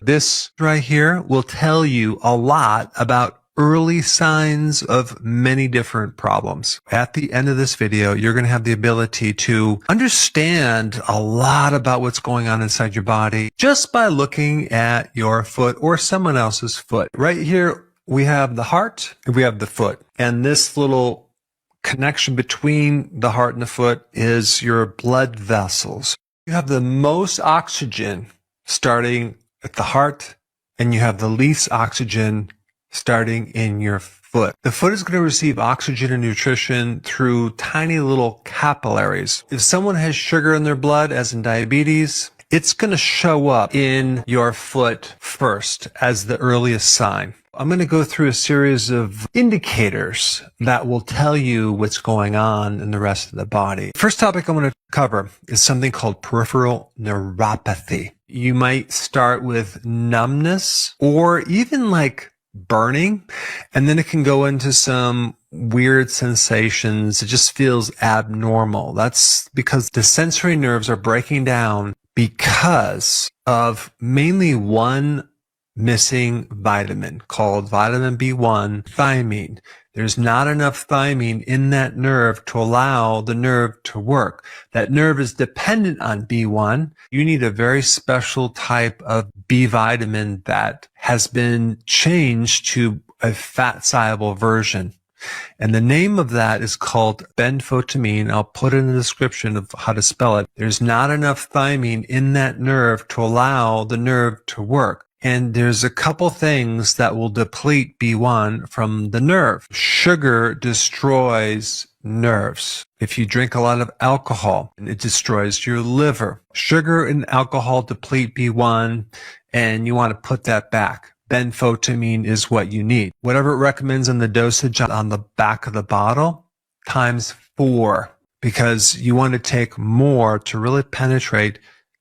This right here will tell you a lot about early signs of many different problems. At the end of this video, you're going to have the ability to understand a lot about what's going on inside your body just by looking at your foot or someone else's foot. Right here, we have the heart and we have the foot. And this little connection between the heart and the foot is your blood vessels. You have the most oxygen starting at the heart, and you have the least oxygen starting in your foot. The foot is going to receive oxygen and nutrition through tiny little capillaries. If someone has sugar in their blood, as in diabetes, it's going to show up in your foot first as the earliest sign. I'm going to go through a series of indicators that will tell you what's going on in the rest of the body. First topic I'm going to cover is something called peripheral neuropathy. You might start with numbness or even like burning, and then it can go into some weird sensations. It just feels abnormal. That's because the sensory nerves are breaking down because of mainly one missing vitamin called vitamin B1, thiamine. There's not enough thiamine in that nerve to allow the nerve to work. That nerve is dependent on B1. You need a very special type of B vitamin that has been changed to a fat-soluble version. And the name of that is called benfotiamine. I'll put it in the description of how to spell it. There's not enough thiamine in that nerve to allow the nerve to work. And there's a couple things that will deplete B1 from the nerve. Sugar destroys nerves. If you drink a lot of alcohol, it destroys your liver. Sugar and alcohol deplete B1, and you want to put that back. Benfotiamine is what you need. Whatever it recommends in the dosage on the back of the bottle, times 4, because you want to take more to really penetrate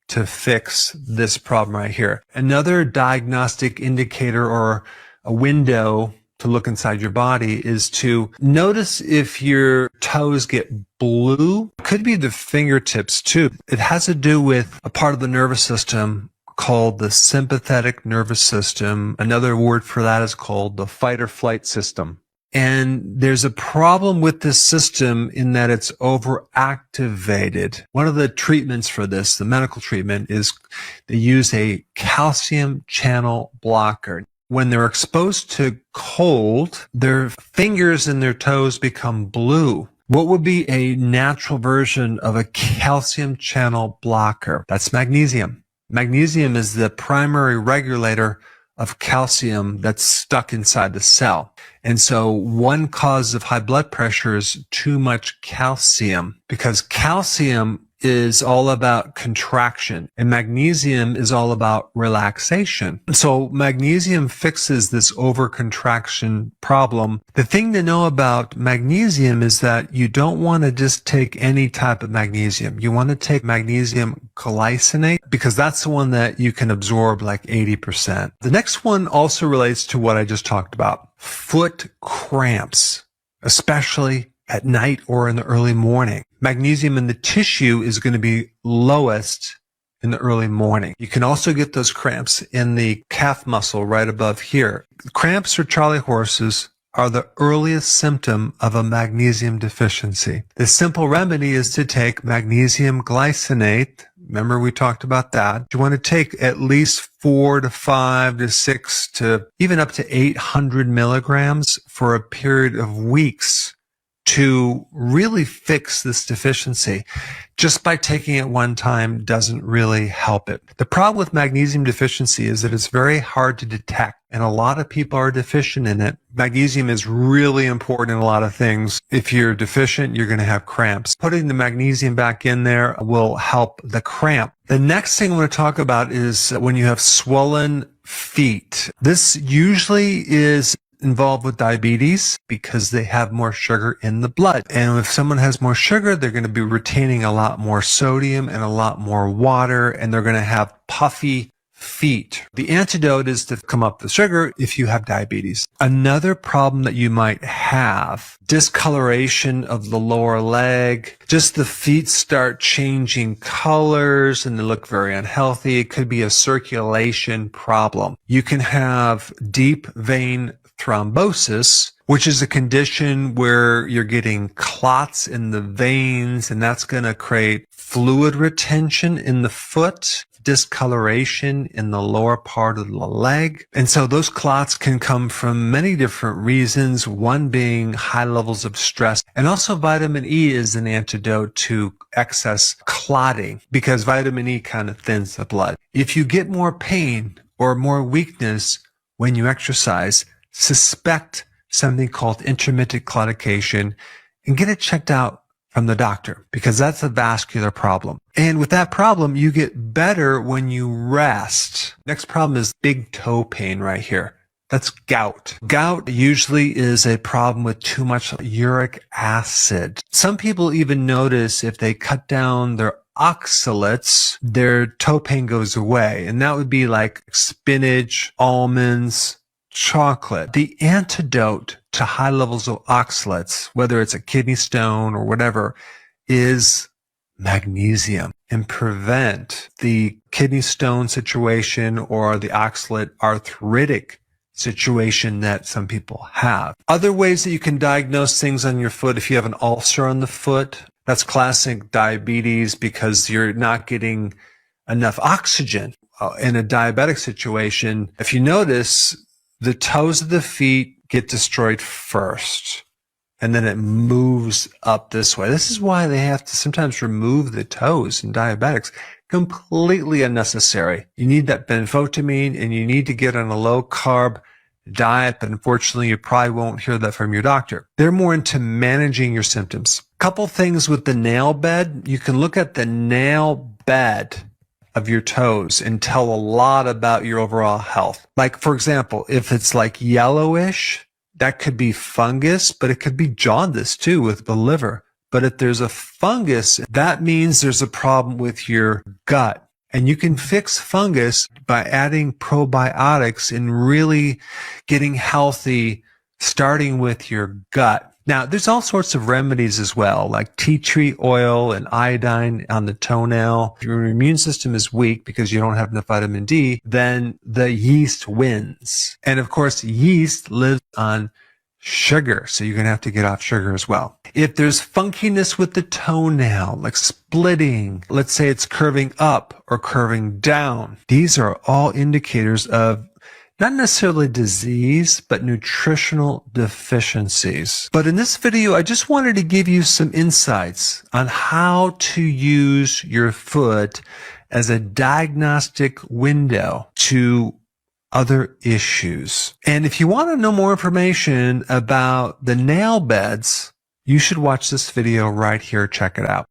to fix this problem right here. Another diagnostic indicator or a window to look inside your body is to notice if your toes get blue. It could be the fingertips too. It has to do with a part of the nervous system called the sympathetic nervous system. Another word for that is called the fight or flight system. And there's a problem with this system in that it's overactivated. One of the treatments for this, the medical treatment, is they use a calcium channel blocker. When they're exposed to cold, their fingers and their toes become blue. What would be a natural version of a calcium channel blocker? That's magnesium. Magnesium is the primary regulator of calcium that's stuck inside the cell. And so one cause of high blood pressure is too much calcium, because calcium is all about contraction and magnesium is all about relaxation. So magnesium fixes this overcontraction problem. The thing to know about magnesium is that you don't want to just take any type of magnesium. You want to take magnesium glycinate, because that's the one that you can absorb like 80%. The next one also relates to what I just talked about. Foot cramps, especially at night or in the early morning. Magnesium in the tissue is going to be lowest in the early morning. You can also get those cramps in the calf muscle right above here. Cramps or Charlie horses are the earliest symptom of a magnesium deficiency. The simple remedy is to take magnesium glycinate. Remember, we talked about that. You want to take at least 4 to 5 to 6 to even up to 800 milligrams for a period of weeks to really fix this deficiency. Just by taking it one time doesn't really help it. The problem with magnesium deficiency is that it's very hard to detect, and a lot of people are deficient in it. Magnesium is really important in a lot of things. If you're deficient, you're going to have cramps. Putting the magnesium back in there will help the cramp. The next thing I want to talk about is when you have swollen feet. This usually is involved with diabetes because they have more sugar in the blood. And if someone has more sugar, they're going to be retaining a lot more sodium and a lot more water, and they're going to have puffy feet. The antidote is to come up with sugar if you have diabetes. Another problem that you might have, discoloration of the lower leg, just the feet start changing colors and they look very unhealthy. It could be a circulation problem. You can have deep vein thrombosis, which is a condition where you're getting clots in the veins, and that's going to create fluid retention in the foot, discoloration in the lower part of the leg. And so those clots can come from many different reasons, one being high levels of stress. And also vitamin E is an antidote to excess clotting because vitamin E kind of thins the blood. If you get more pain or more weakness when you exercise, suspect something called intermittent claudication and get it checked out from the doctor because that's a vascular problem. And with that problem, you get better when you rest. Next problem is big toe pain right here. That's gout. Gout usually is a problem with too much uric acid. Some people even notice if they cut down their oxalates, their toe pain goes away. And that would be like spinach, almonds, chocolate. The antidote to high levels of oxalates, whether it's a kidney stone or whatever, is magnesium, and prevent the kidney stone situation or the oxalate arthritic situation that some people have. Other ways that you can diagnose things on your foot, if you have an ulcer on the foot, that's classic diabetes because you're not getting enough oxygen. In a diabetic situation, if you notice, the toes of the feet get destroyed first, and then it moves up this way. This is why they have to sometimes remove the toes in diabetics. Completely unnecessary. You need that benfotiamine, and you need to get on a low-carb diet, but unfortunately, you probably won't hear that from your doctor. They're more into managing your symptoms. Couple things with the nail bed. You can look at the nail bed of your toes and tell a lot about your overall health. Like, for example, if it's like yellowish, that could be fungus, but it could be jaundice too with the liver. But if there's a fungus, that means there's a problem with your gut. And you can fix fungus by adding probiotics and really getting healthy, starting with your gut. Now, there's all sorts of remedies as well, like tea tree oil and iodine on the toenail. If your immune system is weak because you don't have enough vitamin D, then the yeast wins. And of course, yeast lives on sugar, so you're going to have to get off sugar as well. If there's funkiness with the toenail, like splitting, let's say it's curving up or curving down, these are all indicators of not necessarily disease, but nutritional deficiencies. But in this video, I just wanted to give you some insights on how to use your foot as a diagnostic window to other issues. And if you want to know more information about the nail beds, you should watch this video right here. Check it out.